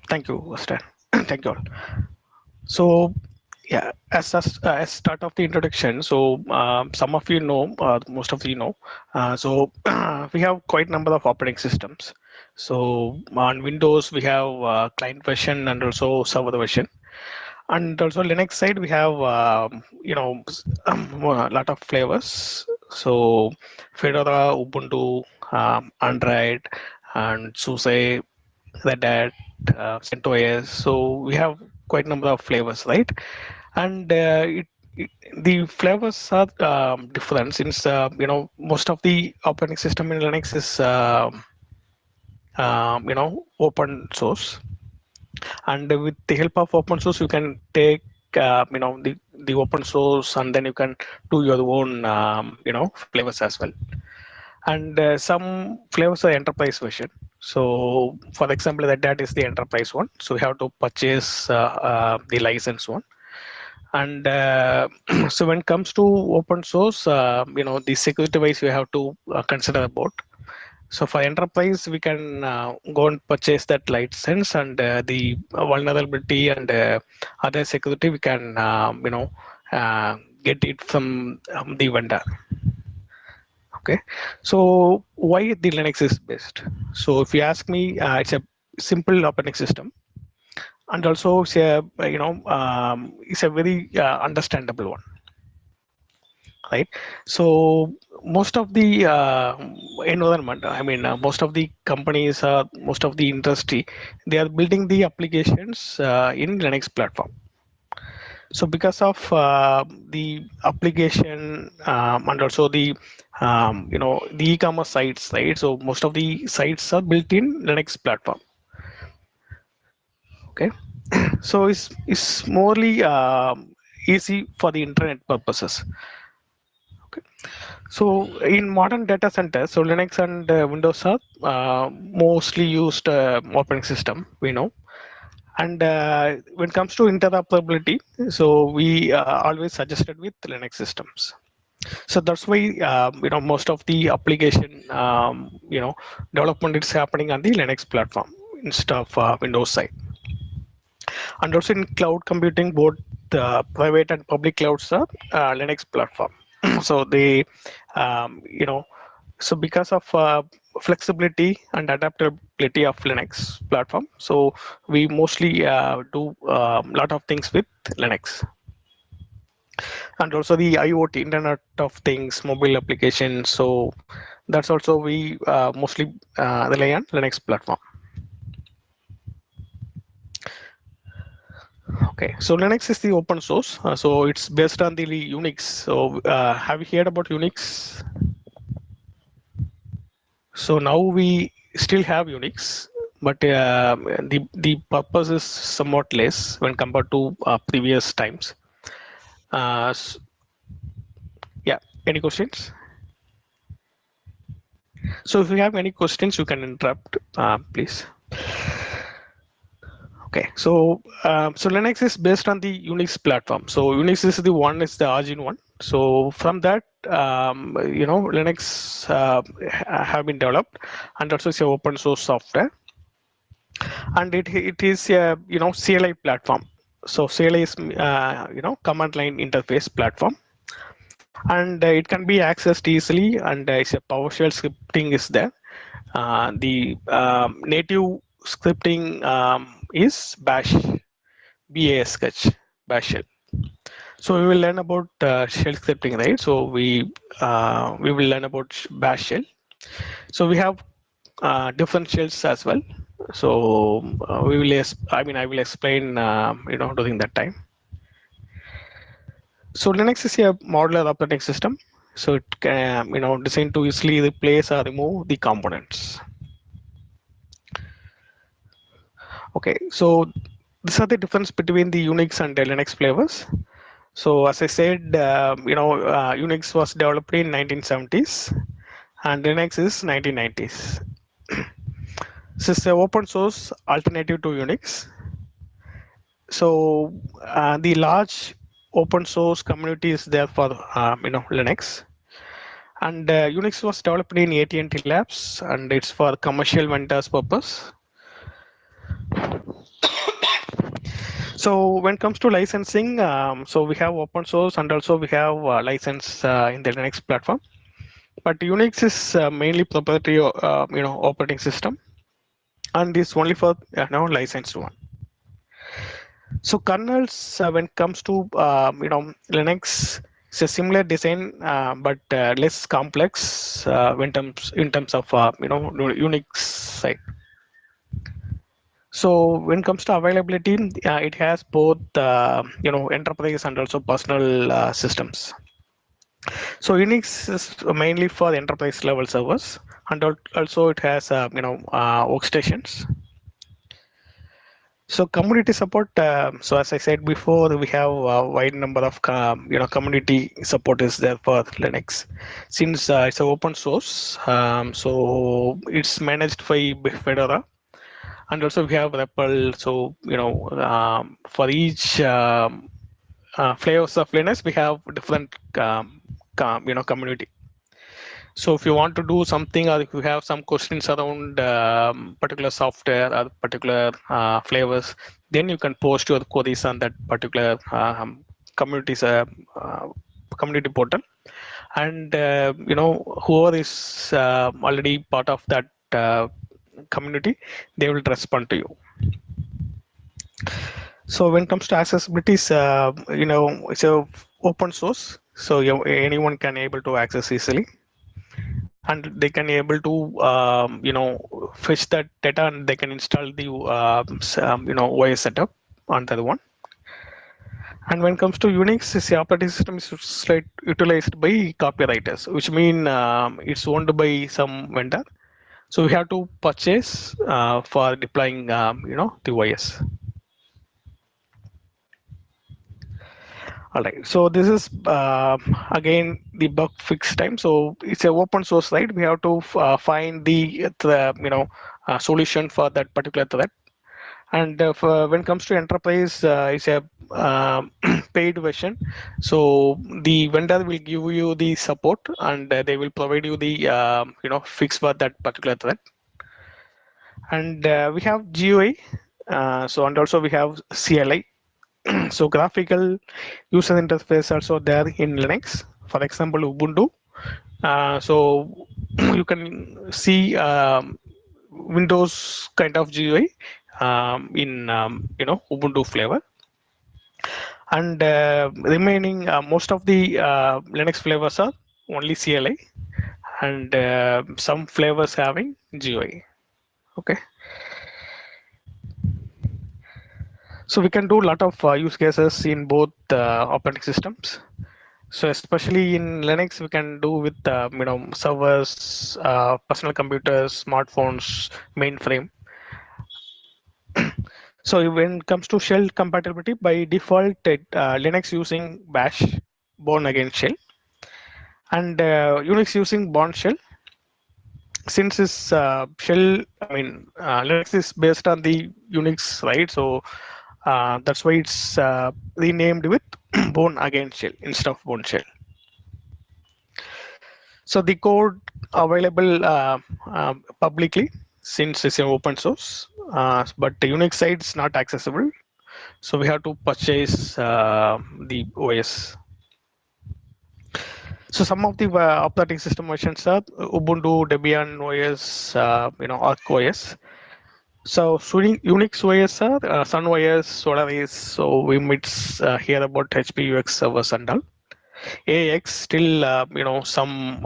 Thank you, Stan. Thank you all. So, yeah, as start of the introduction, so some of you know, most of you know, we have quite number of operating systems. So on Windows, we have client version and also server version. And also Linux side, we have a lot of flavors. So Fedora, Ubuntu, Android, and SUSE, Red Hat, CentOS. So we have quite number of flavors, right? And the flavors are different since most of the operating system in Linux is open source, and with the help of open source you can take the open source, and then you can do your own flavors as well. And some flavors are enterprise version. So for example, that is the enterprise one, so you have to purchase the license one. And so when it comes to open source, the security wise you have to consider about. So for enterprise, we can go and purchase that license, and the vulnerability and other security we can get it from the vendor. Okay, so why the Linux is best? So if you ask me, it's a simple operating system, and also it's a very understandable one, right? So most of the environment, I mean, most of the companies, most of the industry, they are building the applications in Linux platform. So because of the application, and also the e-commerce sites, right? So most of the sites are built in Linux platform. Okay, so it's morely easy for the internet purposes. Okay. So in modern data centers, so Linux and Windows are mostly used operating system, we know. And when it comes to interoperability, so we always suggested with Linux systems. So that's why most of the application development is happening on the Linux platform instead of Windows side. And also in cloud computing, both private and public clouds are Linux platform. So they, you know, so because of flexibility and adaptability of Linux platform, so we mostly do a lot of things with Linux. And also the IoT, Internet of Things, mobile applications. So that's also we mostly rely on Linux platform. Okay, so Linux is the open source, so it's based on the Unix. So have you heard about Unix? So now we still have Unix, but the purpose is somewhat less when compared to previous times. S Yeah, any questions? So if you have any questions, you can interrupt, please. Okay, so Linux is based on the Unix platform. So Unix is the one, is the origin one. So from that, Linux have been developed, and also it's a open source software, and it is a CLI platform. So CLI is command line interface platform, and it can be accessed easily, and it's a PowerShell scripting is there. The native scripting is Bash, BAS sketch, Bash shell. So we will learn about shell scripting, right? So we will learn about Bash shell. So we have different shells as well. So we will, I will explain, during that time. So Linux is a modular operating system. So it can, designed to easily replace or remove the components. Okay, so these are the difference between the Unix and the Linux flavors. So as I said, Unix was developed in 1970s, and Linux is 1990s. This is an open source alternative to Unix. So the large open source community is there for Linux, and Unix was developed in AT&T Labs, and it's for commercial vendors purpose. So when it comes to licensing, so we have open source and also we have license in the Linux platform. But Unix is mainly proprietary, operating system, and is only for licensed one. So kernels, when it comes to Linux, it's a similar design, but less complex in terms of Unix side. So when it comes to availability, it has both enterprise and also personal systems. So Unix is mainly for the enterprise level servers, and also it has workstations. So community support. So as I said before, we have a wide number of community support is there for Linux, since it's an open source. So it's managed by Fedora, and also we have REPL. So for each flavors of Linux, we have different community. So if you want to do something, or if you have some questions around particular software or particular flavors, then you can post your queries on that particular community's community portal, and whoever is already part of that community, they will respond to you. So when it comes to accessibilities, it's a open source, so anyone can able to access easily, and they can able to fetch that data, and they can install the OS setup on the other one. And when it comes to Unix, the operating system is utilized by copywriters, which mean it's owned by some vendor, so we have to purchase for deploying the OS. All right, so this is again the bug fix time. So it's a open source, right? We have to find the solution for that particular threat. And when it comes to enterprise, it's a paid version. So the vendor will give you the support, and they will provide you the fix for that particular threat. And we have GUI. So and also we have CLI. So graphical user interface also there in Linux. For example, Ubuntu. So you can see Windows kind of GUI in Ubuntu flavor, and remaining most of the Linux flavors are only CLI, and some flavors having GUI. Okay, so we can do a lot of use cases in both operating systems. So especially in Linux, we can do with servers, personal computers, smartphones, mainframe. So when it comes to shell compatibility, by default, Linux using Bash, born again shell, and Unix using Bourne shell. Since this shell, Linux is based on the Unix, right? So that's why it's renamed with born again shell instead of Bourne shell. So the code available publicly, since it's an open source, but the Unix side is not accessible. So we have to purchase the OS. So some of the operating system versions are Ubuntu, Debian OS, Arc OS. So Unix OS are Sun OS, Solaris. So we might hear about HP UX servers and all. AX still, some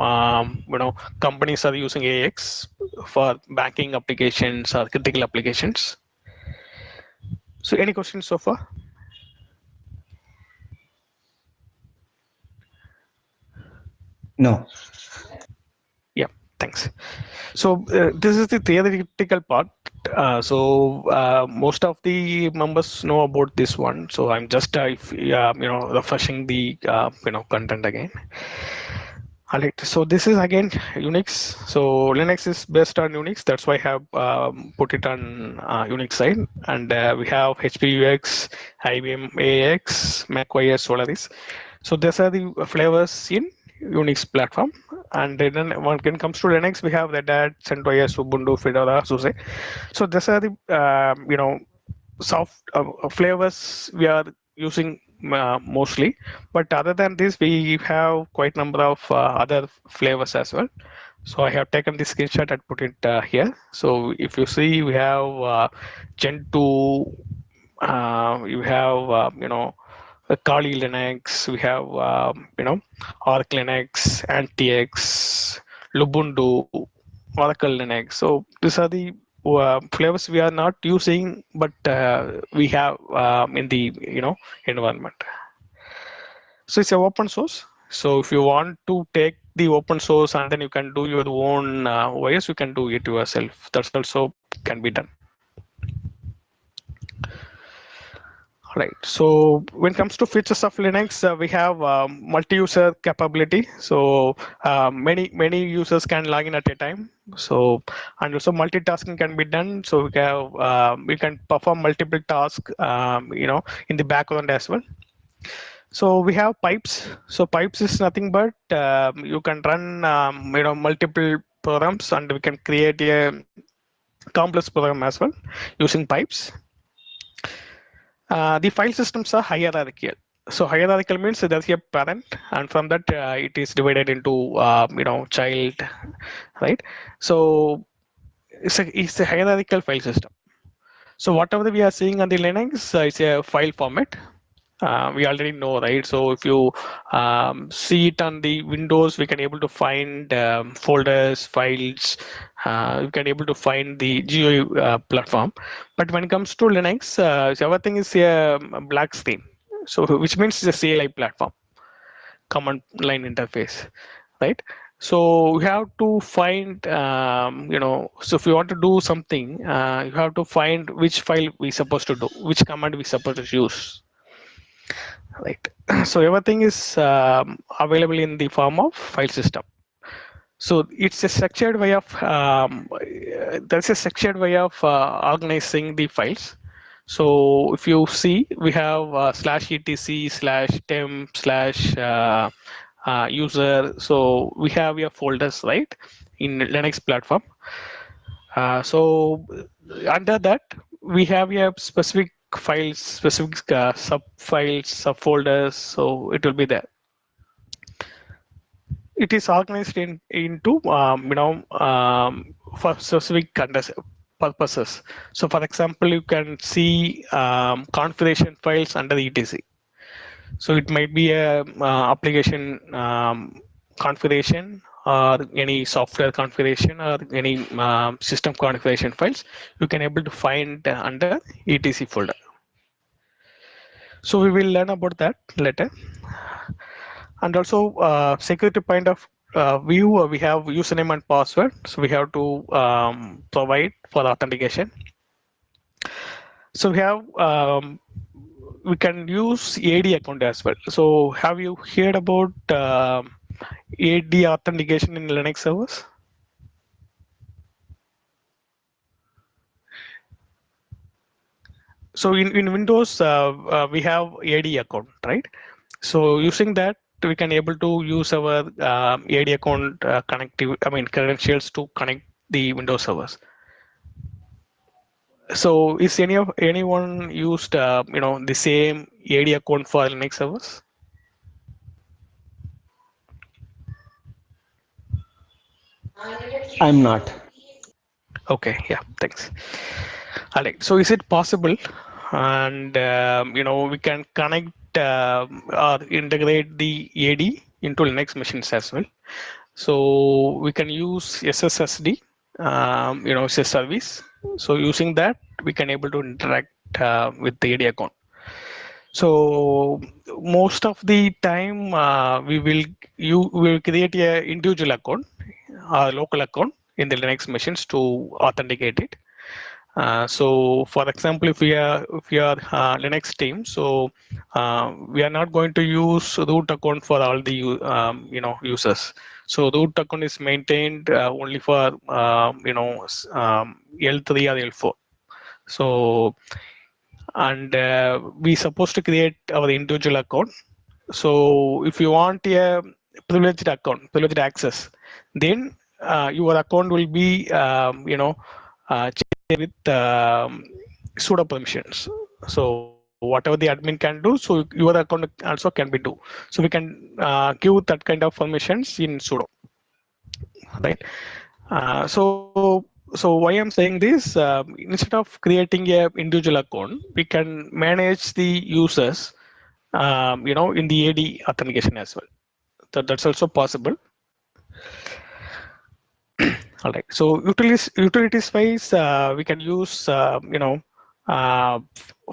companies are using AX for banking applications or critical applications. So any questions so far? No. Yeah, thanks. So this is the theoretical part. Most of the members know about this one. So I'm just refreshing the content again. All right, so this is again Unix. So Linux is based on Unix. That's why I have put it on Unix side. And we have HP UX, IBM AX, Mac OS, Solaris. So these are the flavors in Unix platform. And then when it comes to Linux, we have Red Hat, CentOS, Ubuntu, Fedora, SUSE. So these are the soft flavors we are using mostly, but other than this we have quite number of other flavors as well. So I have taken this screenshot and put it here. So if you see, we have gen 2, you have Kali Linux, we have Arc Linux, NTX, Lubuntu, Oracle Linux. So these are the flavors we are not using, but we have in the environment. So it's a open source. So if you want to take the open source and then you can do your own OS, you can do it yourself. That's also can be done. Right. So when it comes to features of Linux, we have multi-user capability. So many users can log in at a time. So and also multitasking can be done. So we can perform multiple tasks, in the background as well. So we have pipes. So pipes is nothing but you can run multiple programs, and we can create a complex program as well using pipes. The file systems are hierarchical. So hierarchical means there's a parent, and from that it is divided into child, right? So it's a hierarchical file system. So whatever we are seeing on the Linux is a file format. We already know, right? So if you see it on the Windows, we can able to find folders, files. We can able to find the GUI platform. But when it comes to Linux, so everything is a black screen. So which means it's a CLI platform, command line interface, right? So we have to find, so if you want to do something, you have to find which file we supposed to do, which command we supposed to use, right? So everything is available in the form of file system. So it's a structured way of there's a structured way of organizing the files. So if you see, we have slash etc slash temp slash user. So we have your folders, right, in Linux platform. So under that we have your specific files, specific sub files, subfolders. So it will be there. It is organized into for specific purposes. So for example, you can see configuration files under the etc. So it might be a application configuration, or any software configuration, or any system configuration files you can able to find under etc folder. So we will learn about that later. And also security point of view, we have username and password. So we have to provide for authentication. So we can use AD account as well. So have you heard about AD authentication in Linux servers? So in Windows, we have AD account, right? So using that, we can able to use our AD account credentials to connect the Windows servers. So is anyone used the same AD account for Linux servers? I'm not. Okay, yeah, thanks. Alright, so is it possible, and we can connect or integrate the AD into Linux machines as well. So we can use SSSD, it's a service. So using that, we can able to interact with the AD account. So most of the time, you will create a individual account, a local account in the Linux machines to authenticate it. So, for example, if we are Linux team, so we are not going to use root account for all the users. So root account is maintained only for L3 or L4. So and we supposed to create our individual account. So if you want a privileged account, privileged access, then your account will be shared with sudo permissions. So whatever the admin can do, so your account also can be do. So we can give that kind of permissions in sudo, right? So why I'm saying this, instead of creating a individual account, we can manage the users, in the AD authentication as well. That's also possible. All right. So utilities wise, we can use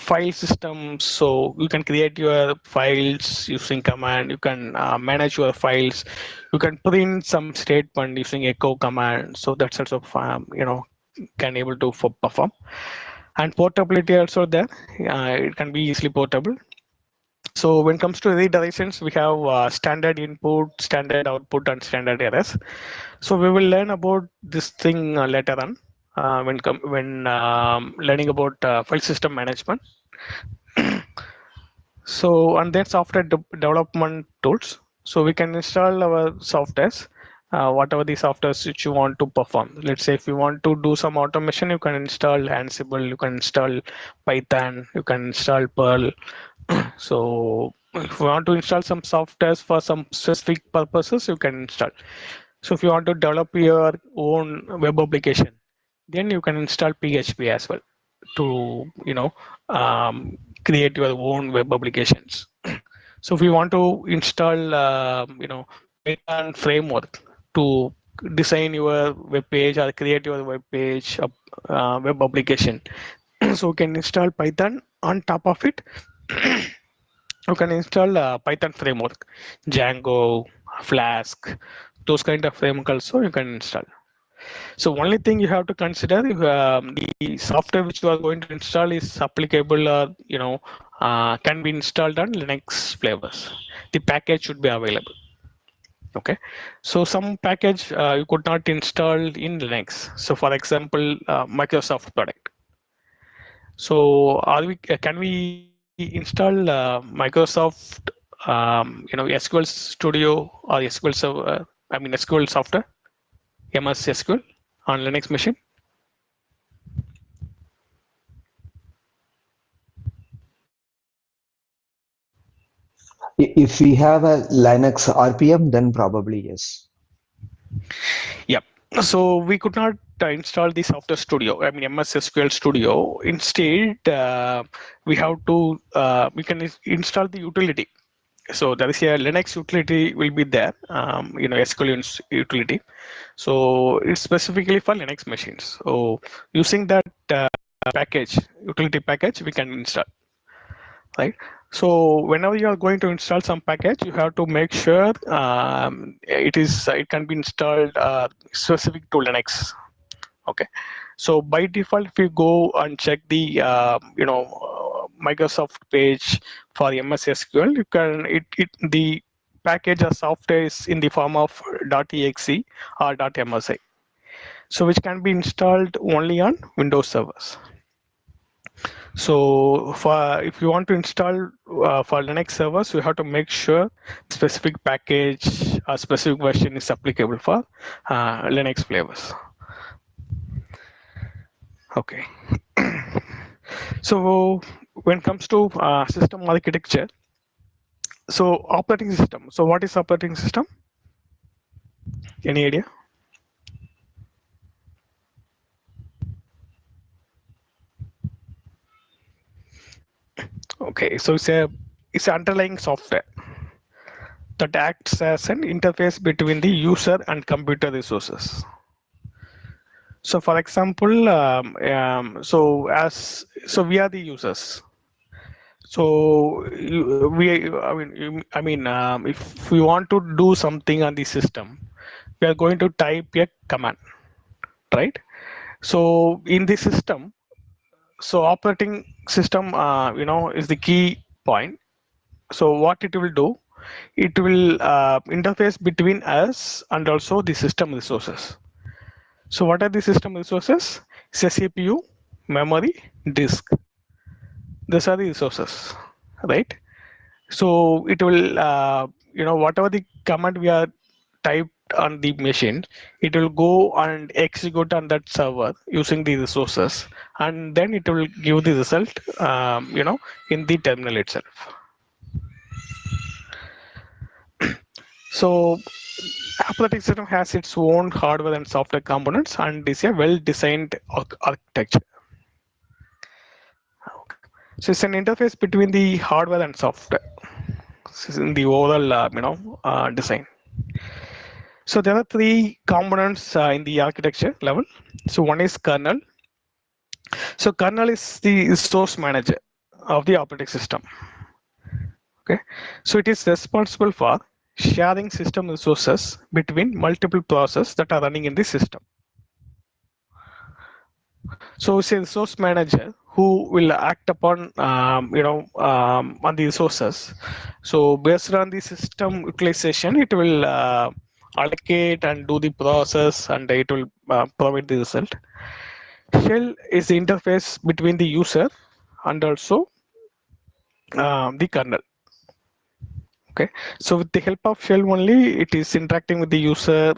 file systems. So you can create your files using command. You can manage your files. You can print some statement using echo command. So that's also can able to perform. And portability also there. It can be easily portable. So when it comes to redirections, we have standard input, standard output, and standard errors. So we will learn about this thing later on when learning about file system management. So and then software development tools. So we can install our softwares, whatever the softwares which you want to perform. Let's say if you want to do some automation, you can install Ansible, you can install Python, you can install Perl. So if you want to install some softwares for some specific purposes, you can install. So if you want to develop your own web application, then you can install PHP as well to create your own web applications. So if you want to install Python framework to design your web page or create your web page web application, so you can install Python. On top of it, you can install Python framework, Django, Flask, those kind of framework also you can install. So only thing you have to consider, if the software which you are going to install is applicable or can be installed on Linux flavors. The package should be available. Okay, so some package you could not install in Linux. So for example, Microsoft product. So can we install Microsoft SQL Studio or SQL Server? I mean SQL software, MS SQL on Linux machine? If we have a Linux RPM, then probably yes. Yep. So we could not install the software studio. I mean MS SQL Studio. Instead, we can install the utility. So there is a Linux utility will be there. SQL utility. So it's specifically for Linux machines. So using that package, utility package, we can install, right? So whenever you are going to install some package, you have to make sure it can be installed specific to Linux. Okay. So by default, if you go and check the Microsoft page for MS SQL, you can the package or software is in the form of .exe or .msi, so which can be installed only on Windows servers. So for if you want to install for Linux servers, you have to make sure specific package or specific version is applicable for Linux flavors. Okay. So when it comes to system architecture, so operating system. So what is operating system? Any idea? Okay, so it's underlying software that acts as an interface between the user and computer resources. So for example, we are the users. So if we want to do something on the system, we are going to type a command, right? So in the system, so operating system, is the key point. So what it will do, it will interface between us and also the system resources. So what are the system resources? It's a CPU, memory, disk. These are the resources, right? So it will whatever the command we are typed on the machine, it will go and execute on that server using the resources, and then it will give the result, in the terminal itself. So operating system has its own hardware and software components and is a well-designed architecture. So it's an interface between the hardware and software. This is in the overall, design. So there are three components in the architecture level. So one is kernel. So kernel is the source manager of the operating system. Okay. So it is responsible for sharing system resources between multiple processes that are running in the system. So it's a resource manager who will act upon, on the resources. So based on the system utilization, it will allocate and do the process, and it will provide the result. Shell is the interface between the user and also the kernel. Okay, so with the help of shell only, it is interacting with the user.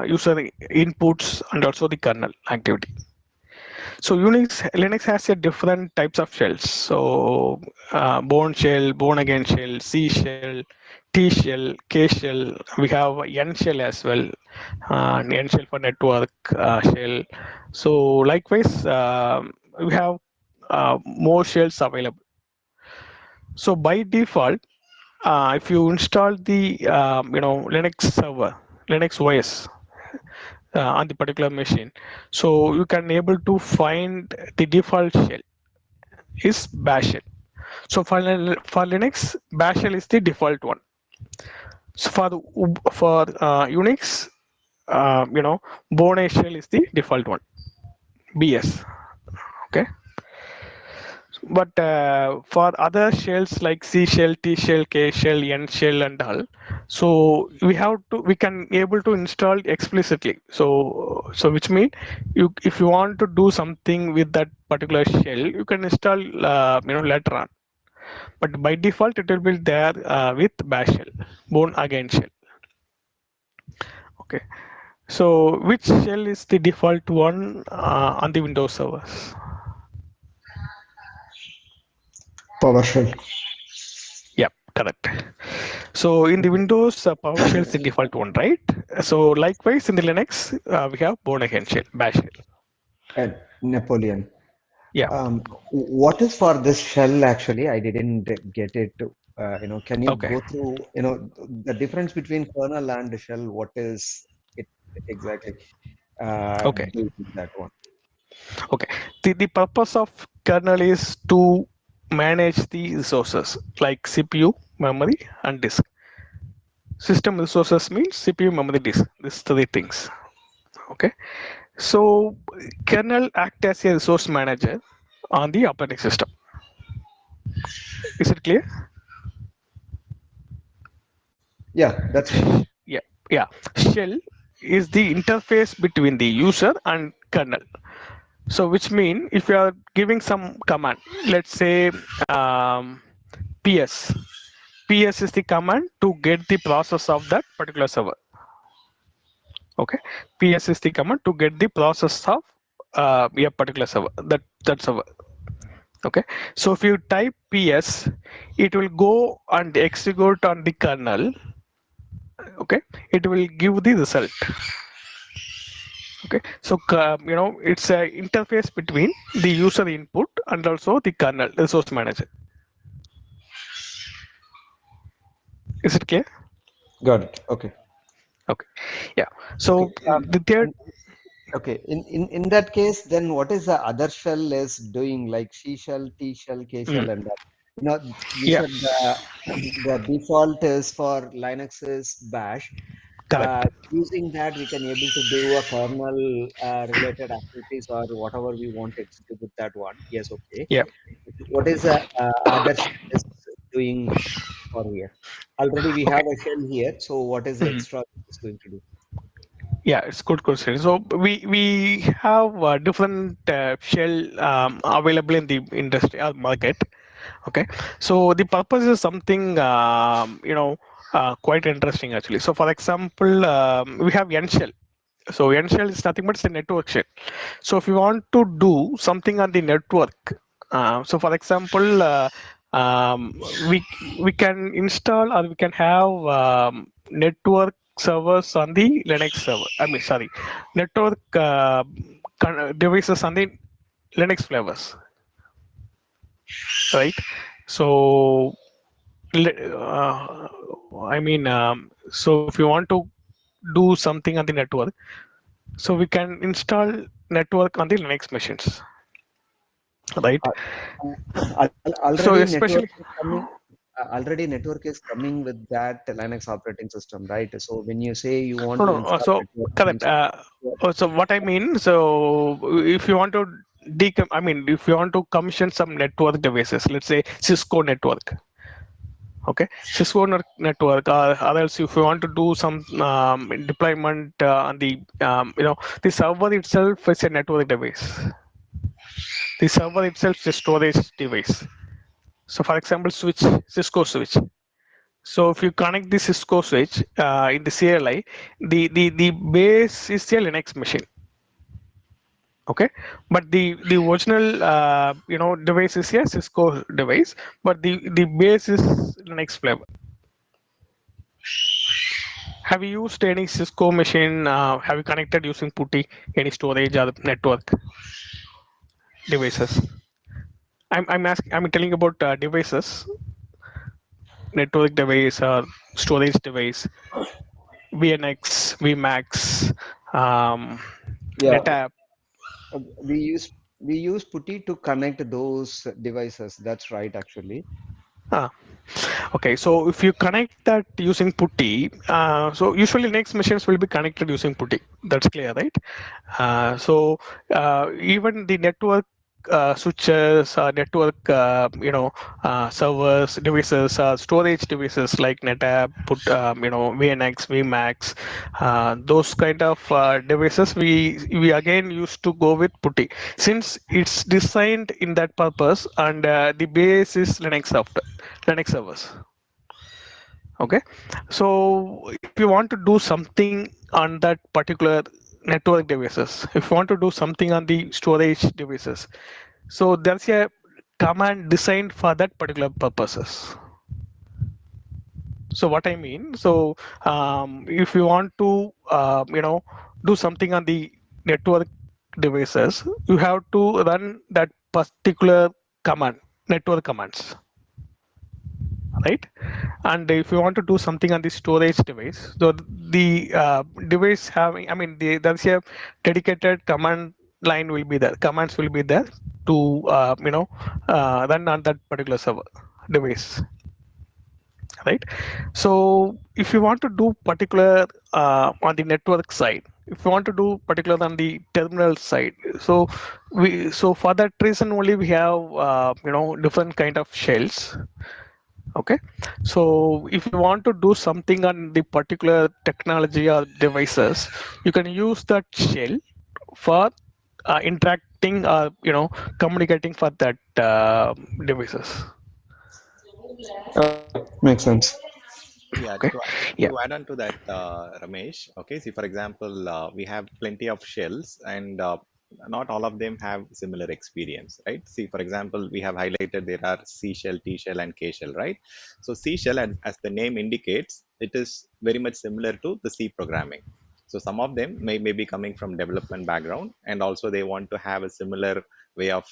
User inputs and also the kernel activity. So Linux has a different types of shells. So bone shell, bone again shell, C shell, T shell, K shell. We have N shell as well, and N shell for network shell. So likewise, we have more shells available. So by default, if you install the Linux server, Linux OS on the particular machine, so you can able to find the default shell is bash shell. So for Linux, bash shell is the default one. So for Unix, Bone shell is the default one, BS. Okay, but for other shells like C shell, T shell, K shell, N shell, and all, so we can able to install explicitly. So which mean if you want to do something with that particular shell, you can install later on. But by default, it will be there with bash shell, bone again shell. Okay. So which shell is the default one on the Windows servers? PowerShell. Yep, correct. So in the Windows, PowerShell is the default one, right? So likewise in the Linux, we have Bourne again shell, Bash shell. And Napoleon. Yeah. What is for this shell actually? I didn't get it. Can you Okay. go through, the difference between kernel and shell? What is it exactly Okay. doing that one? Okay. The purpose of kernel is to manage the resources like CPU, memory, and disk. System resources means CPU, memory, disk. These three things. Okay. So kernel act as a resource manager on the operating system. Is it clear? Yeah, that's clear. Yeah. Yeah. Shell is the interface between the user and kernel. So which mean if you are giving some command, let's say ps. PS is the command to get the process of that particular server. Okay. PS is the command to get the process of a particular server, that server. Okay. So if you type ps, it will go and execute on the kernel. Okay. It will give the result. Okay. So it's a interface between the user input and also the kernel resource manager. Is it clear? Got it. Okay. Okay. Yeah. Okay. So the third. And okay. In that case, then what is the other shell is doing, like C shell, T shell, K Mm, shell, and that? You yeah. said the default is for Linux is bash. Correct. Using that, we can able to do a kernel related activities or whatever we want to execute with that one. Yes, okay. Yeah. What is the other shell is doing for here? Already we have Okay. a shell here, so what is the Mhm. extra it's going to do? Yeah, it's good question. So we have different shell available in the industry or market. Okay. So the purpose is something Quite interesting actually. So for example, we have N shell. So N shell is nothing but it's a network shell. So if you want to do something on the network, so for example, um, we we can install or we can have network servers on the Linux server. I mean, sorry, network devices on the Linux flavors, right? So I mean, so if you want to do something on the network, so we can install network on the Linux machines, right? Uh, So Already network especially is coming. Already network is coming with that Linux operating system, right? So when you say you want no, to no. install So network correct. means So what I mean, so if you want to I mean, if you want to commission some network devices, let's say Cisco network, okay, Cisco network, or else if you want to do some deployment on the, the server itself is a network device. The server itself is a storage device. So for example, switch, Cisco switch. So if you connect the Cisco switch in the CLI, the base is a Linux machine. Okay, but the original device is a Cisco device, but the base is Linux flavor. Have you used any Cisco machine? Have you connected using PuTTY, any storage or network devices? I'm asking. I'm telling about devices, network device or storage device, VNX, VMAX, um, yeah, NetApp. uh, we use we use putty to connect those devices. That's right, actually. Ah, okay, so if you connect that using PuTTY, so usually Linux machines will be connected using PuTTY. That's clear, right? Even the network switches, network, servers, devices, storage devices like NetApp, VNX, VMAX, those kind of devices, we again used to go with PuTTY since it's designed in that purpose, and the base is Linux software, Linux servers. Okay, so if you want to do something on that particular network devices, if you want to do something on the storage devices, so there's a command designed for that particular purposes. So what I mean, so if you want to do something on the network devices, you have to run that particular command, network commands, right? And if you want to do something on the storage device, so the device having, I mean, there's a dedicated command line will be there, commands will be there to run on that particular server device, right? So if you want to do particular on the network side, if you want to do particular on the terminal side, so for that reason only we have different kind of shells. Okay, so if you want to do something on the particular technology or devices, you can use that shell for interacting or communicating for that devices. Okay, makes sense. Yeah, Okay, yeah. to add on to that, Ramesh. Okay, see, for example, we have plenty of shells, and not all of them have similar experience, right? See, for example, we have highlighted there are C shell, T shell, and K shell, right? So C shell, as the name indicates, it is very much similar to the C programming. So some of them may be coming from development background, and also they want to have a similar way of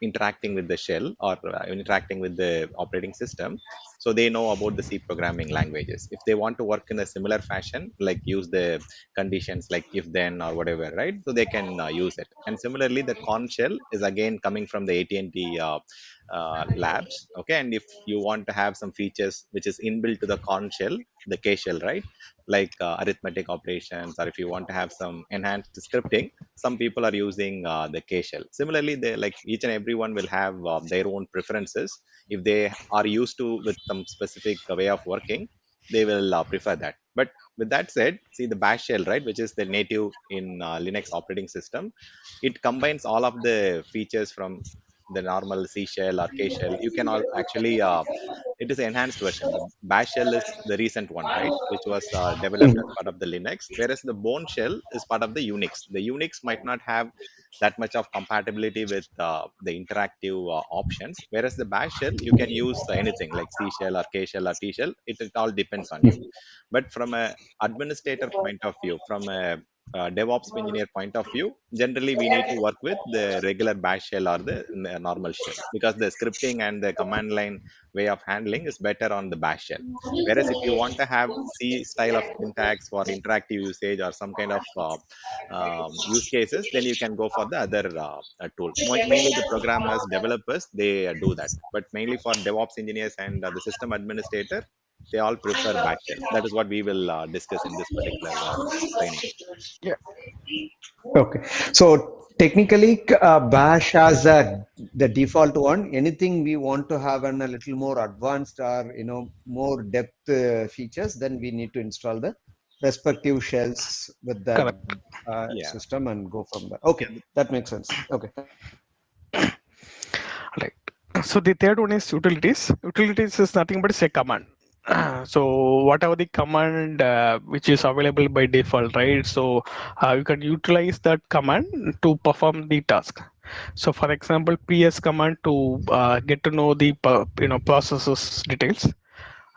interacting with the shell or interacting with the operating system, so they know about the C programming languages. If they want to work in a similar fashion, like use the conditions like if then or whatever, right? So they can use it. And similarly, the Corn shell is again coming from the AT&T labs. Okay, and if you want to have some features which is inbuilt to the Corn shell, the K shell, right? Like arithmetic operations, or if you want to have some enhanced scripting, some people are using the K shell. Similarly, they like each and everyone will have their own preferences. If they are used to with some specific way of working, they will prefer that. But with that said, see the bash shell, right, which is the native in Linux operating system, it combines all of the features from the normal C shell or K shell, you can all actually it is an enhanced version. The bash shell is the recent one, right, which was developed as part of the Linux, whereas the Bone shell is part of the Unix. The Unix might not have that much of compatibility with the interactive options, whereas the bash shell you can use anything like C shell or K shell or T shell. It all depends on you. But from a administrator point of view, from a DevOps engineer point of view, generally we need to work with the regular bash shell or the normal shell, because the scripting and the command line way of handling is better on the bash shell. Whereas if you want to have C style of syntax for interactive usage or some kind of use cases, then you can go for the other tool. Mainly the programmers, developers, they do that. But mainly for DevOps engineers and the system administrator, they all prefer bash shell. That is what we will discuss in this particular training. Yeah, Okay. So technically, Bash as the default one. Anything we want to have a little more advanced or more depth features, then we need to install the respective shells with that correct. system Yeah. and go from there. Okay, Yeah. that makes sense. Okay. Right. So the third one is utilities. Utilities is nothing but say command. So whatever the command which is available by default, right? So you can utilize that command to perform the task. So for example, PS command to get to know the processes details,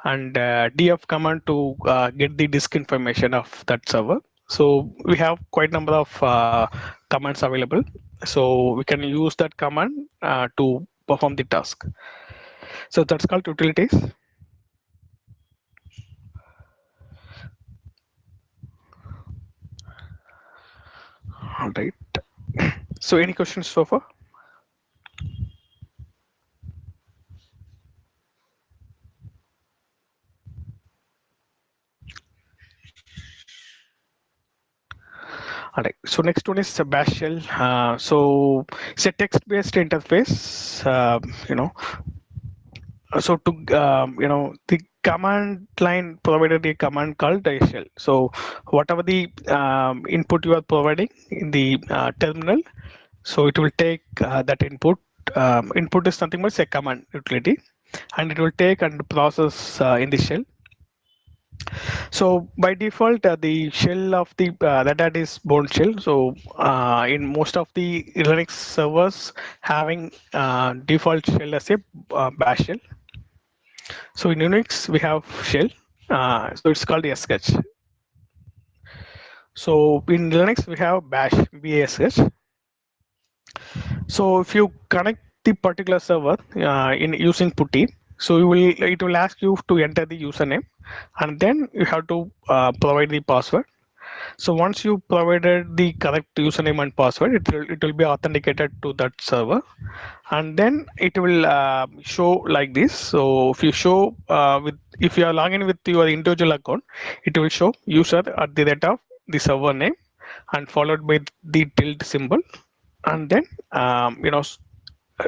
and df command to get the disk information of that server. So we have quite number of commands available, so we can use that command to perform the task. So that's called utilities. All right. So any questions so far? All right. So next one is a bash shell. So it's a text-based interface. You know, so to the command line provided a command called a shell. So whatever the input you are providing in the terminal, so it will take that input. Input is nothing but a command utility, and it will take and process in the shell. So by default, the shell of the that is Bone shell. So in most of the Linux servers having default shell as a bash shell. So in Unix we have shell. So it's called SH. So in Linux we have bash bash. So if you connect the particular server in using putty, so it will ask you to enter the username, and then you have to provide the password. So once you provided the correct username and password, it will be authenticated to that server, and then it will show like this. So if you show if you are logging with your individual account, it will show user at the rate of the server name, and followed by the tilde symbol, and then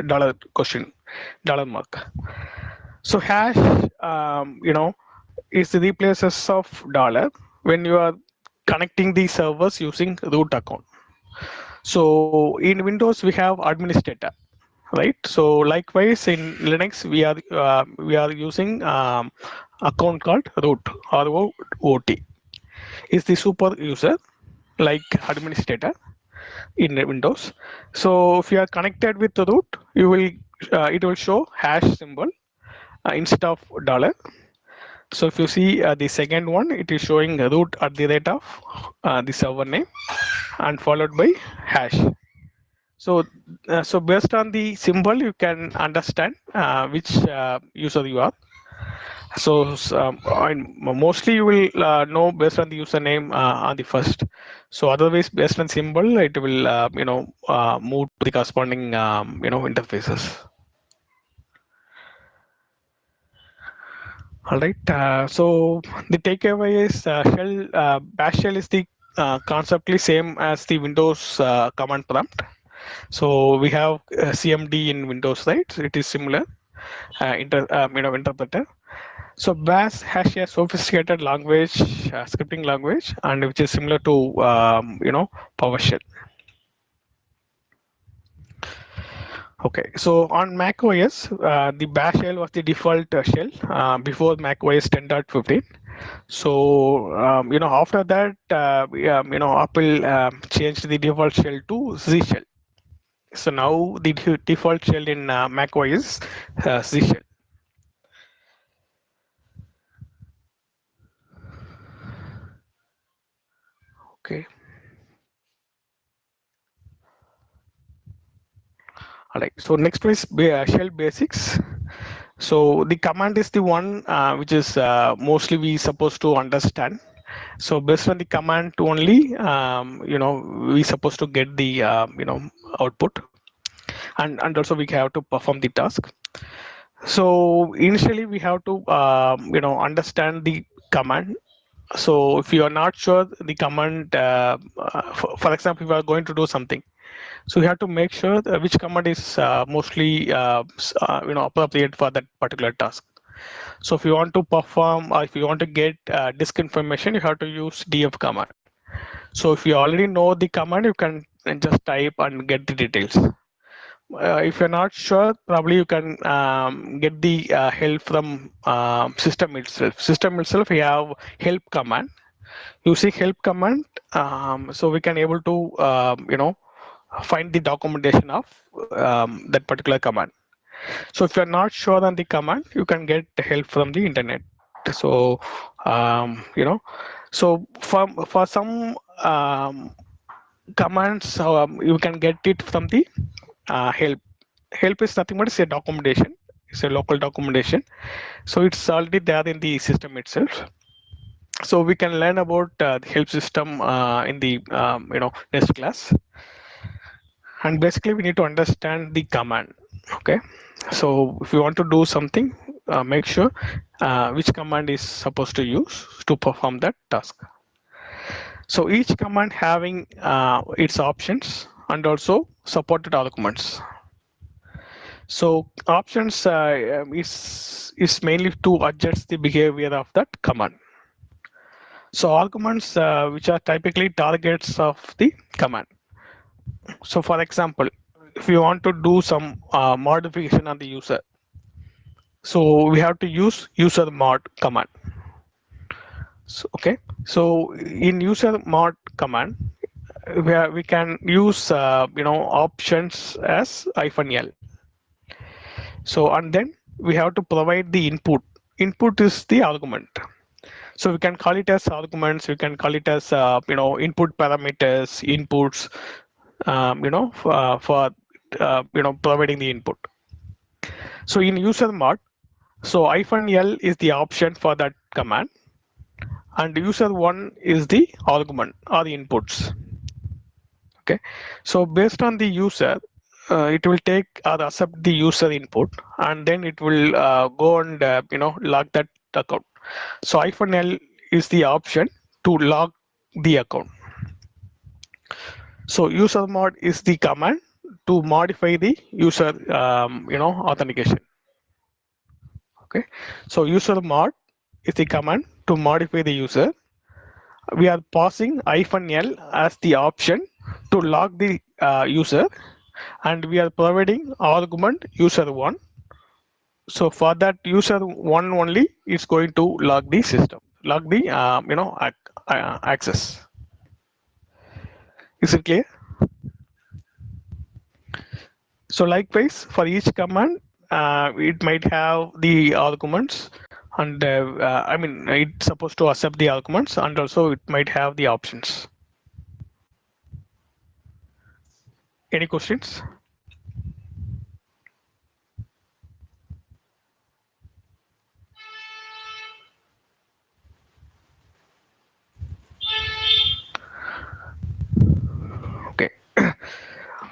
dollar question, dollar mark. So hash is the replaces of dollar when you are connecting the servers using root account. So in Windows we have administrator, right? So likewise in Linux we are using account called root or OT is the super user like administrator in Windows. So if you are connected with the root, you will it will show hash symbol instead of dollar. So if you see the second one, it is showing root at the rate of the server name and followed by hash. So so based on the symbol, you can understand which user you are. So mostly you will know based on the username on the first. So otherwise, based on symbol, it will move to the corresponding interfaces. All right. So the takeaway is bash shell is the conceptually same as the Windows command prompt. So we have CMD in Windows, right? It is similar interpreter. So Bash has a sophisticated language, scripting language, and which is similar to PowerShell. Okay, so on Mac OS, the bash shell was the default shell before Mac OS 10.15. So after that, Apple changed the default shell to Z shell. So now the default shell in Mac OS is Z shell. Okay. All right. So next is shell basics. So the command is the one which is mostly we supposed to understand. So based on the command only, we supposed to get the output, and also we have to perform the task. So initially we have to understand the command. So if you are not sure the command, for example, if you are going to do something, so you have to make sure which command is mostly appropriate for that particular task. So if you want to perform or if you want to get disk information, you have to use df command. So if you already know the command, you can just type and get the details. If you're not sure, probably you can get the help from system itself. System itself, we have help command. Using help command, so we can able to find the documentation of that particular command. So if you're not sure on the command, you can get help from the internet. So so for some commands, you can get it from the help. Help is nothing but it's a documentation. It's a local documentation. So it's already there in the system itself. So we can learn about the help system in the next class. And basically we need to understand the command. Okay, so if you want to do something, make sure which command is supposed to use to perform that task. So each command having its options and also supported arguments. So options is mainly to adjust the behavior of that command. So arguments which are typically targets of the command. So for example, if you want to do some modification on the user, so we have to use user mod command. So, okay, so in user mod command, where we can use options as -l. So and then we have to provide the input. Input is the argument. So we can call it as arguments. We can call it as input parameters, inputs. For providing the input. So in user mod, so -l is the option for that command, and user one is the argument or the inputs. Okay, so based on the user, it will take or accept the user input, and then it will go and log that account. So -l is the option to log the account. So user mod is the command to modify the user authentication. Okay, so user mod is the command to modify the user. We are passing -l as the option to log the user, and we are providing argument user one. So for that user one only is going to log the system, log the access. Is it clear? So likewise, for each command, it might have the arguments, and I mean it's supposed to accept the arguments, and also it might have the options. Any questions? Okay.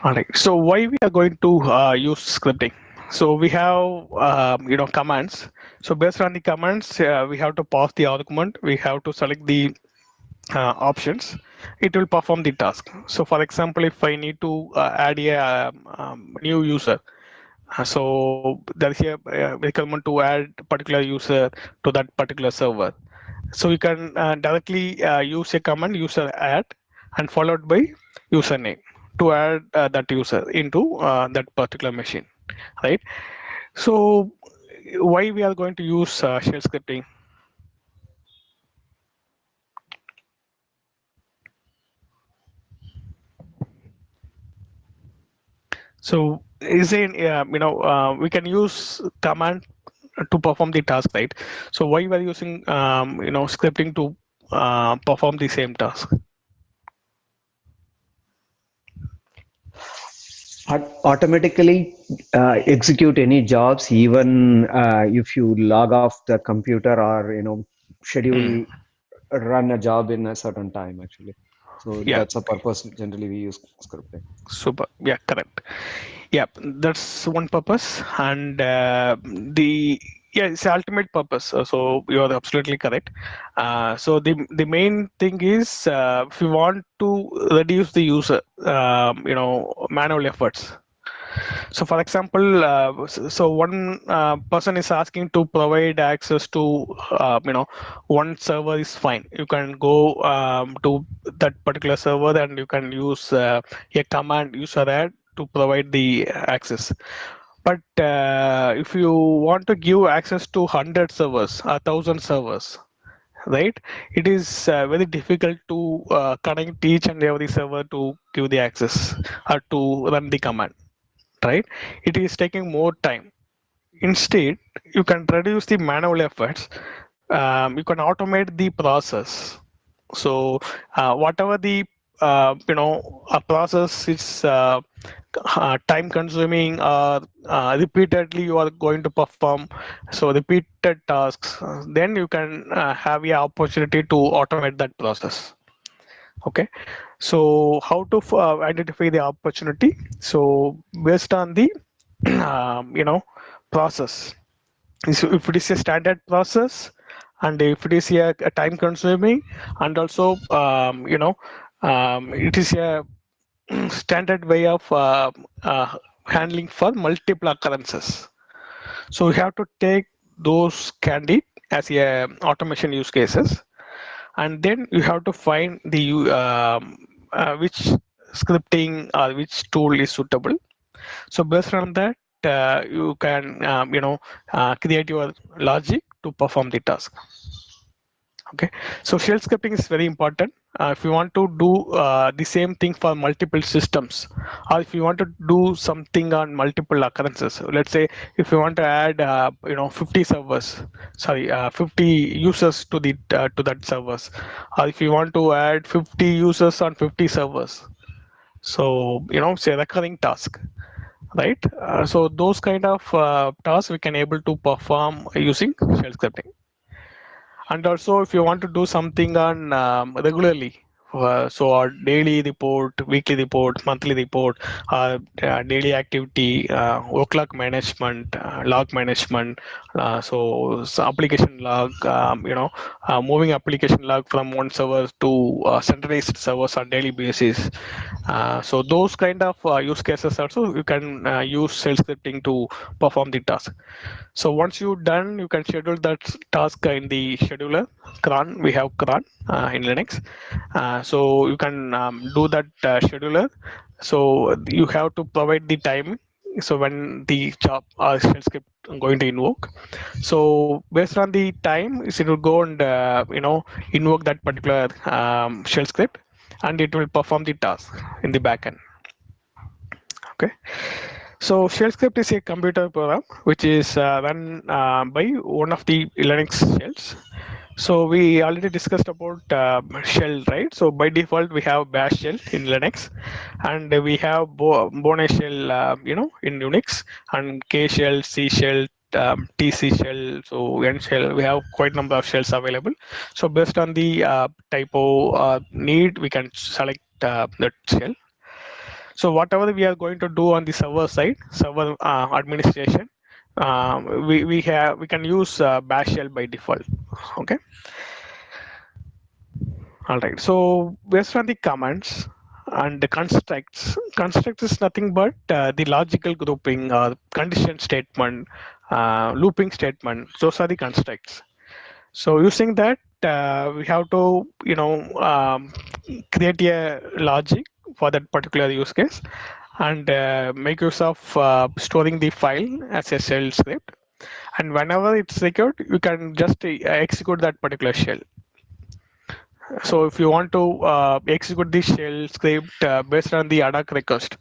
All right. So why we are going to use scripting? So we have commands. So based on the commands, we have to pass the argument. We have to select the options. It will perform the task. So for example, if I need to add a new user, so there is a requirement to add particular user to that particular server. So you can directly use a command user add and followed by username. to add that user into that particular machine, right? So why we are going to use shell scripting? So is it we can use command to perform the task, right? So why we are using scripting to perform the same task? Automatically execute any jobs, even if you log off the computer, or Hmm. schedule run a job in a certain time actually. So Yeah, that's a purpose generally we use scripting. super. Yeah, correct. Yeah, that's one purpose, and the yeah, it's the ultimate purpose. So you are absolutely correct. So the main thing is if you want to reduce the user, manual efforts. So, for example, so one person is asking to provide access to, one server is fine. You can go to that particular server and you can use a command user add to provide the access. But if you want to give access to 100 servers, 1,000 servers, right? It is very difficult to connect each and every server to give the access or to run the command, right? It is taking more time. Instead, you can reduce the manual efforts. You can automate the process. So, whatever the a process is time consuming or repeatedly you are going to perform, so repeated tasks, then you can have the opportunity to automate that process. Okay, so how to identify the opportunity? So based on the process. So if it is a standard process, and if it is a time consuming, and also it is a standard way of handling for multiple occurrences. So we have to take those candid as a automation use cases, and then you have to find the which scripting or which tool is suitable. So based on that, you can create your logic to perform the task. Okay, so shell scripting is very important if you want to do the same thing for multiple systems, or if you want to do something on multiple occurrences. Let's say if you want to add 50 servers, sorry, 50 users to the to that servers, or if you want to add 50 users on 50 servers, so it's a recurring task, right? So those kind of tasks we can able to perform using shell scripting. And also, if you want to do something on regularly, so our daily report, weekly report, monthly report, daily activity, work log management, log management, so application log, moving application log from one server to centralized servers on daily basis. So those kind of use cases also you can use shell scripting to perform the task. So once you're done, you can schedule that task in the scheduler. Cron, we have cron in Linux. So you can do that scheduler. So you have to provide the time. So when the job or shell script going to invoke. So based on the time, it will go and invoke that particular shell script, and it will perform the task in the backend. Okay. So shell script is a computer program which is run by one of the Linux shells. So we already discussed about shell, right? So by default we have bash shell in Linux, and we have Bourne shell, in Unix, and K shell, C shell, TC shell, so N shell. We have quite number of shells available. So based on the typo need, we can select that shell. So whatever we are going to do on the server side, server administration, we can use bash shell by default. Okay, all right. So based on the commands and the constructs is nothing but the logical grouping or condition statement, looping statement. Those are the constructs. So using that, we have to create a logic for that particular use case, and make use of storing the file as a shell script. And whenever it's secured, you can just execute that particular shell. So if you want to execute the shell script based on the ad hoc request,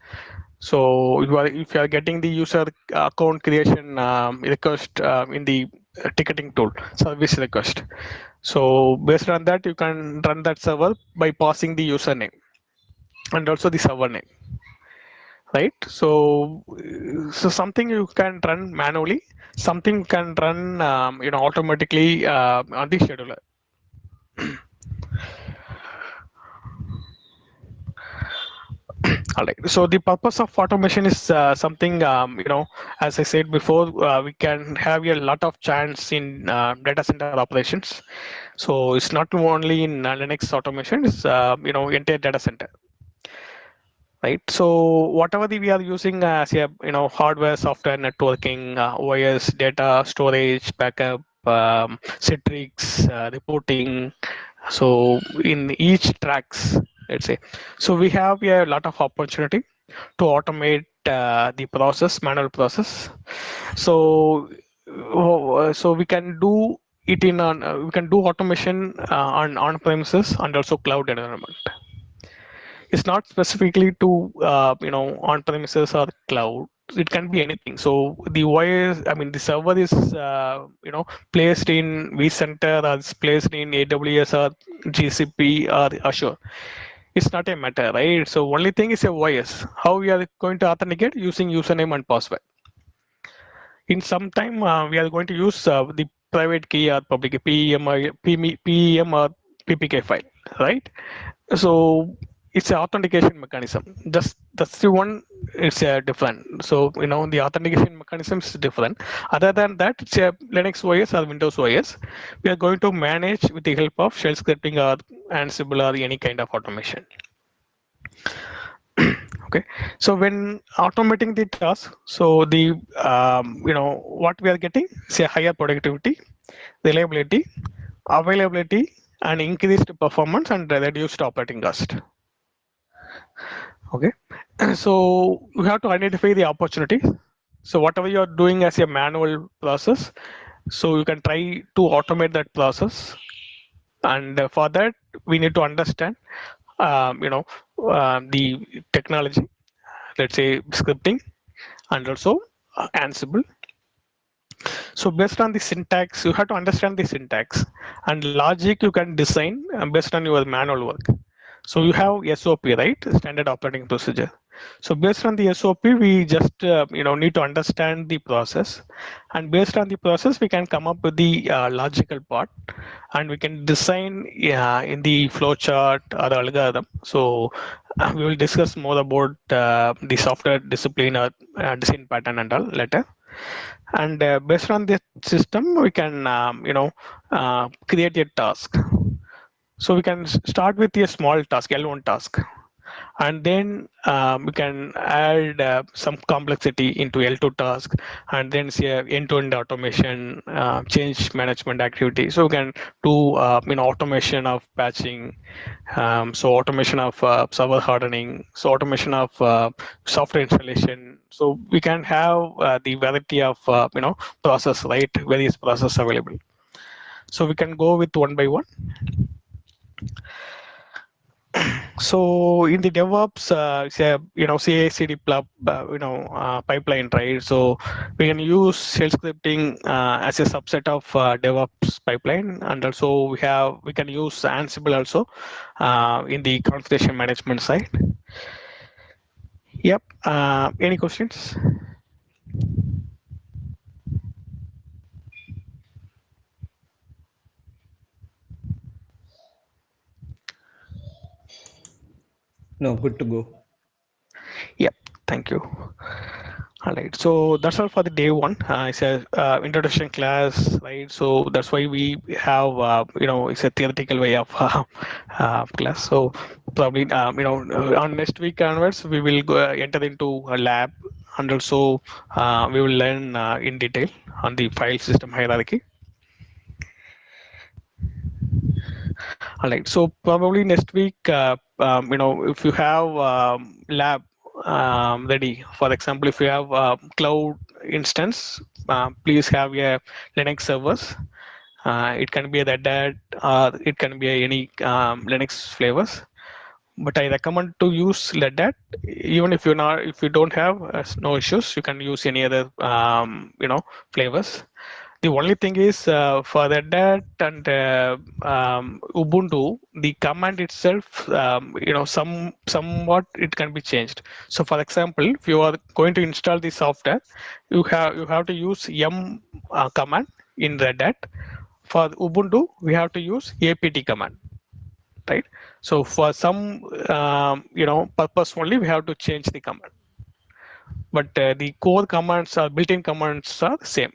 so if you are getting the user account creation request in the ticketing tool service request, so based on that you can run that server by passing the username and also the server name, right? So something you can run manually, something can run automatically on the scheduler. All right. So the purpose of automation is something, as I said before, we can have a lot of chance in data center operations. So it's not only in Linux automation, it's, entire data center, right? So whatever we are using as a, hardware, software, networking, OS, data, storage, backup, Citrix, reporting. So in each tracks, let's say, so we have a lot of opportunity to automate the process, manual process. So so we can do it in on we can do automation on premises and also cloud environment. It's not specifically to on premises or cloud. It can be anything. So the wires, I mean the server is placed in vCenter or it's placed in AWS or GCP or Azure. It's not a matter, right? So only thing is a OS. How we are going to authenticate? Using username and password. In some time, we are going to use the private key or public PEM or PPK file, right? So it's an authentication mechanism. Just that's the one. It's different. So the authentication mechanism is different. Other than that, it's a Linux OS or Windows OS. We are going to manage with the help of shell scripting or Ansible or any kind of automation. Okay, so when automating the task, so the what we are getting is a higher productivity, reliability, availability, and increased performance and reduced operating cost. Okay, so you have to identify the opportunity. So whatever you are doing as a manual process, so you can try to automate that process. And for that we need to understand the technology, let's say scripting, and also Ansible. So based on the syntax, you have to understand the syntax and logic you can design based on your manual work. So you have SOP, right? Standard operating procedure. So based on the SOP, we just need to understand the process, and based on the process, we can come up with the logical part, and we can design in the flowchart or the algorithm. So we will discuss more about the software discipline or design pattern and all later. And based on this system, we can create a task. So we can start with a small task, L1 task, and then we can add some complexity into L2 task, and then say end-to-end automation, change management activity. So we can do automation of patching, so automation of server hardening, so automation of software installation. So we can have the variety of process, right? Various process available. So we can go with one by one. So in the DevOps, say, CI/CD pipeline, right? So we can use shell scripting as a subset of DevOps pipeline, and also we can use Ansible also in the configuration management side. Yep. Any questions? No, good to go. Yep. Thank you. All right, so that's all for the day one. It's a introduction class, right? So that's why we have, it's a theoretical way of class. So probably, on next week onwards, we will go, enter into a lab, and also we will learn in detail on the file system hierarchy. All right, so probably next week if you have lab ready, for example, if you have cloud instance, please have a Linux servers. It can be a Red Hat, it can be any Linux flavors, but I recommend to use Red Hat. Even if you don't have no issues, you can use any other flavors. The only thing is for Red Hat and Ubuntu, the command itself, somewhat it can be changed. So, for example, if you are going to install the software, you have to use command in Red Hat. For Ubuntu, we have to use apt command, right? So for some purpose only, we have to change the command, but the core commands or built-in commands are the same.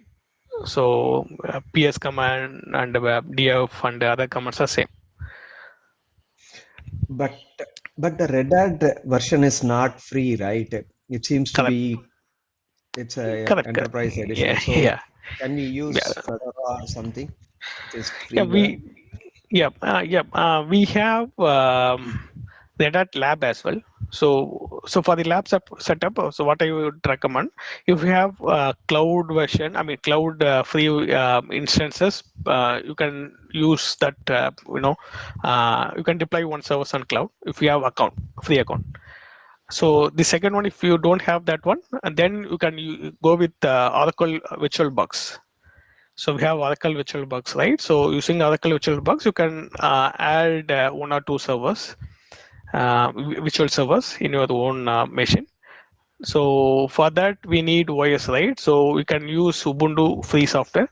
So ps command and df and the other commands are same. But the Red Hat version is not free, right? It seems to Correct. be it's a Correct. enterprise edition. Yeah. So Yeah. can we Yeah. use Fedora or something which is Yeah, freeware? we have Red Hat Lab as well. So for the lab setup, so what I would recommend, if you have cloud version, I mean cloud free instances, you can use that. You can deploy one service on cloud if you have free account. So the second one, if you don't have that one, and then you can go with Oracle VirtualBox. So we have Oracle VirtualBox, right? So using Oracle VirtualBox, you can add one or two servers, virtual servers in your own machine. So for that, we need OS, right? So we can use Ubuntu free software.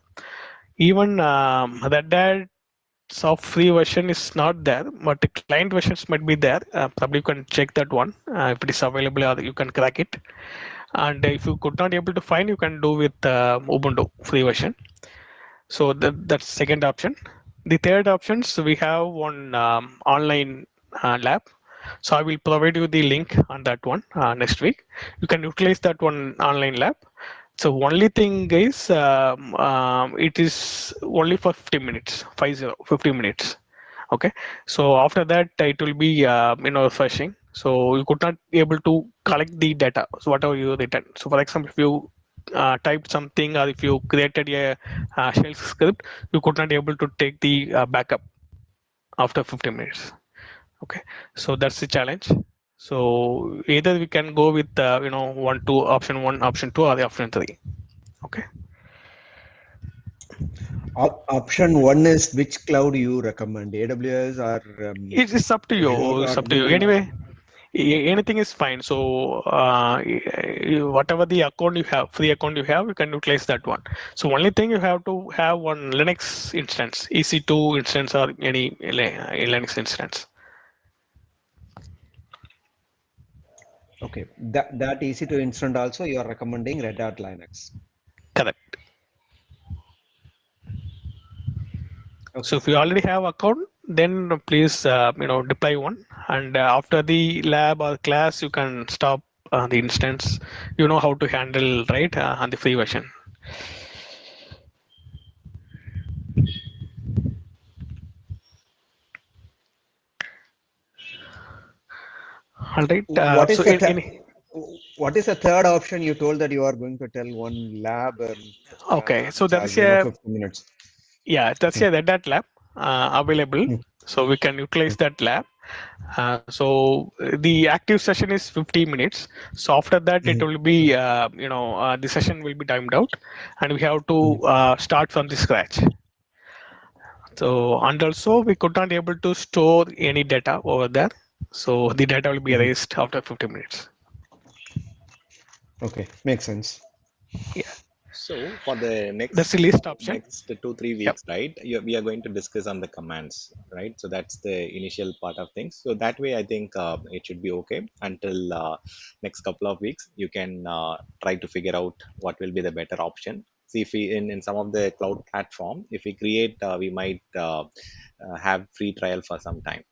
Even that soft free version is not there, but the client versions might be there. Probably you can check that one if it is available, or you can crack it. And if you could not able to find, you can do with Ubuntu free version. So that's second option. The third options, we have one online lab. So I will provide you the link on that one next week. You can utilize that one online lab. So only thing is, it is only for 50 minutes, 50 minutes. Okay. So after that, it will be refreshing. So you could not able to collect the data. So whatever you written. So for example, if you typed something, or if you created a shell script, you could not able to take the backup after 50 minutes. Okay, so that's the challenge. So either we can go with one two option one, option two, or the option three. Okay, Option one is which cloud you recommend, AWS or it's up to you. Azure or It's up to you. Google? Anyway, anything is fine. So whatever the account you have, free account you have, you can utilize that one. So only thing, you have to have one Linux instance, EC2 instance, or any Linux instance. Okay, that easy to install also you are recommending Red Hat Linux. Correct. So Okay. if you already have account, then please deploy one, and after the lab or class, you can stop the instance. You know how to handle, right, on the free version. All right. What So is the in what is the third option? You told that you are going to tell one lab okay, so which there has is a 50 minutes. that's Hmm, a Red Hat lab available. hmm, So we can hmm, utilize that lab. So the active session is 50 minutes. So after that, it hmm, will be the session will be timed out, and we have to hmm, start from the scratch. So, and also we could not able to store any data over there. So the data will be hmm. erased after 50 minutes. Okay, makes sense. Yeah, So for the that's next the least option. next 2 3 Yep. weeks, right? We are going to discuss on the commands, right? So that's the initial part of things. So that way, I think it should be okay until next couple of weeks. You can try to figure out what will be the better option. See if we in some of the cloud platform, if we create, we might have free trial for some time,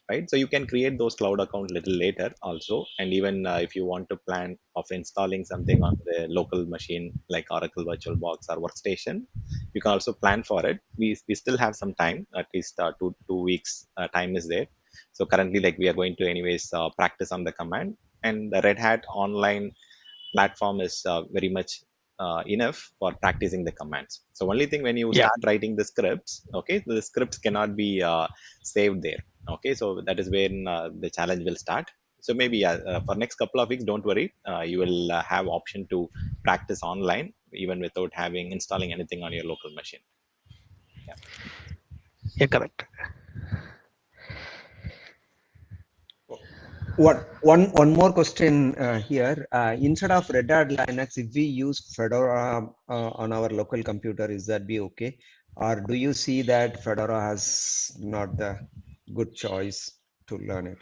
right? So you can create those cloud account little later also, and even if you want to plan of installing something on the local machine like Oracle VirtualBox or Workstation, you can also plan for it. We still have some time, at least 2 weeks time is there. So currently, like we are going to anyways practice on the command, and the Red Hat online platform is very much enough for practicing the commands. So only thing when you Yeah, start writing the scripts, okay, the scripts cannot be saved there. Okay, so that is when the challenge will start. So maybe for next couple of weeks, don't worry, you will have option to practice online even without having installing anything on your local machine. Yeah. yeah, correct. One more question here. Instead of Red Hat Linux, if we use Fedora on our local computer, is that be okay? Or do you see that Fedora has not the good choice to learn it?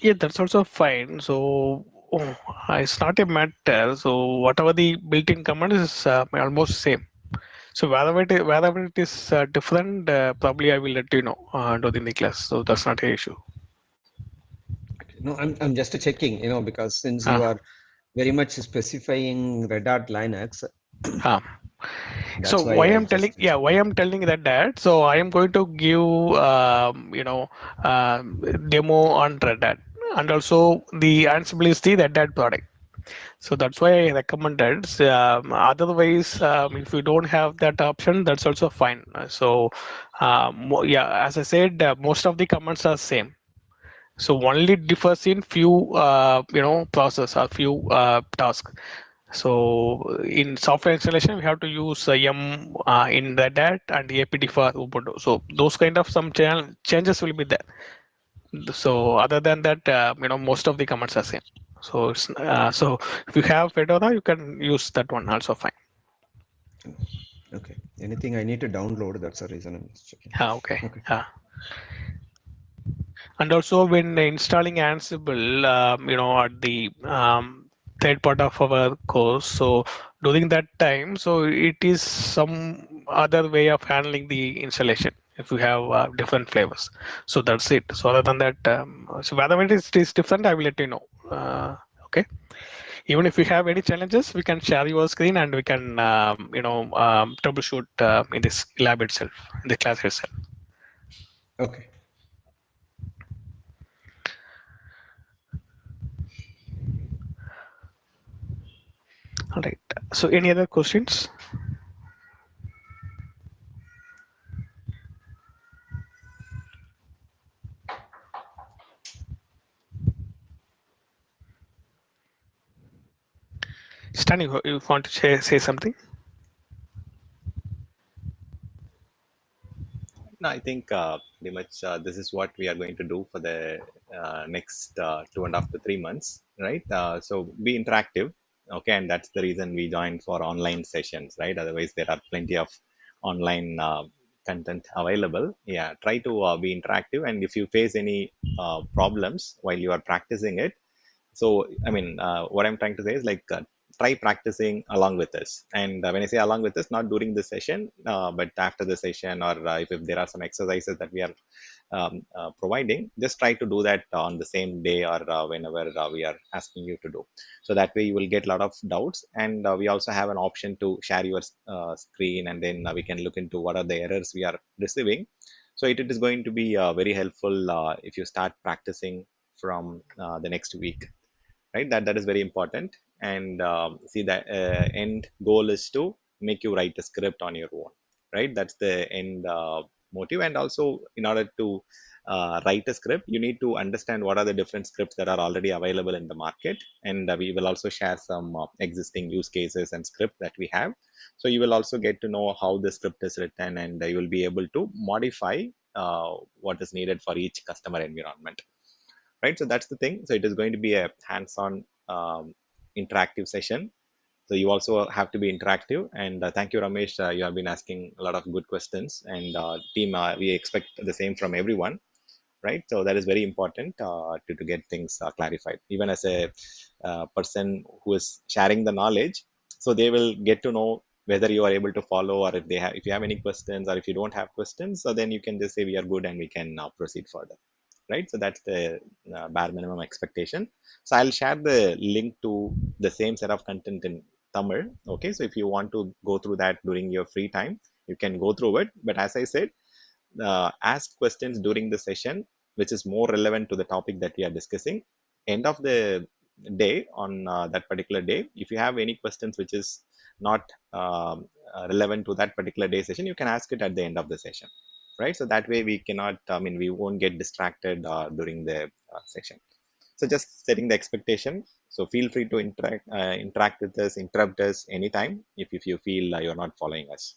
Yeah, that's also fine. So it's not a matter. So whatever the built-in command is almost same. So wherever it is different, probably I will let you know during the class. So that's not a issue. No, I'm just checking, because since you Uh, are very much specifying Red Hat Linux, uh. So that's why why I I'm telling, just yeah, why I'm telling that, so I am going to give, demo on Red Hat, and also the Ansible is the Red Hat product. So that's why I recommended. Otherwise, if you don't have that option, that's also fine. Yeah, as I said, most of the commands are same. So only differs in few, process or few tasks. So in software installation, we have to use yum in the dat and apt for Ubuntu. So those kind of some changes will be there. So other than that, most of the commands are same. So if you have Fedora, you can use that one also fine. okay. Anything I need to download, that's the reason I'm just checking. Okay. Okay. And also when installing Ansible, at the third part of our course, so during that time, so it is some other way of handling the installation if you have different flavors. So that's it. So other than that, so whether it is different, I will let you know. Okay. Even if you have any challenges, we can share your screen and we can, troubleshoot in this lab itself, in the class itself. Okay. All right. So any other questions? Stan, you want to say something? No, I think pretty much this is what we are going to do for the next 2.5 to 3 months, right? So be interactive, okay, and that's the reason we joined for online sessions, right? Otherwise, there are plenty of online content available. Yeah, try to be interactive, and if you face any problems while you are practicing it, so I mean what I'm trying to say is like try practicing along with us, and when I say along with us, not during the session, but after the session, or if there are some exercises that we are providing, just try to do that on the same day, or whenever we are asking you to do. So that way you will get a lot of doubts, and we also have an option to share your screen, and then we can look into what are the errors we are receiving. So it is going to be very helpful if you start practicing from the next week, right? That is very important. And see, that end goal is to make you write a script on your own, right? That's the end motive. And also, in order to write a script, you need to understand what are the different scripts that are already available in the market, and we will also share some existing use cases and script that we have. So you will also get to know how the script is written, and you will be able to modify what is needed for each customer environment, right? So that's the thing. So it is going to be a hands-on interactive session. So you also have to be interactive. And thank you, Ramesh. You have been asking a lot of good questions, and team, we expect the same from everyone, right? So that is very important to get things clarified. Even as a person who is sharing the knowledge, so they will get to know whether you are able to follow, or if you have any questions, or if you don't have questions, so then you can just say we are good and we can proceed further, right? So that's the bare minimum expectation. So I'll share the link to the same set of content in Tamil. Okay, so if you want to go through that during your free time, you can go through it. But as I said, ask questions during the session, which is more relevant to the topic that we are discussing. End of the day, on that particular day, if you have any questions which is not relevant to that particular day session, you can ask it at the end of the session, right? So that way we cannot, I mean, we won't get distracted during the session. So just setting the expectation. So feel free to interact with us, interrupt us anytime if you feel you're not following us.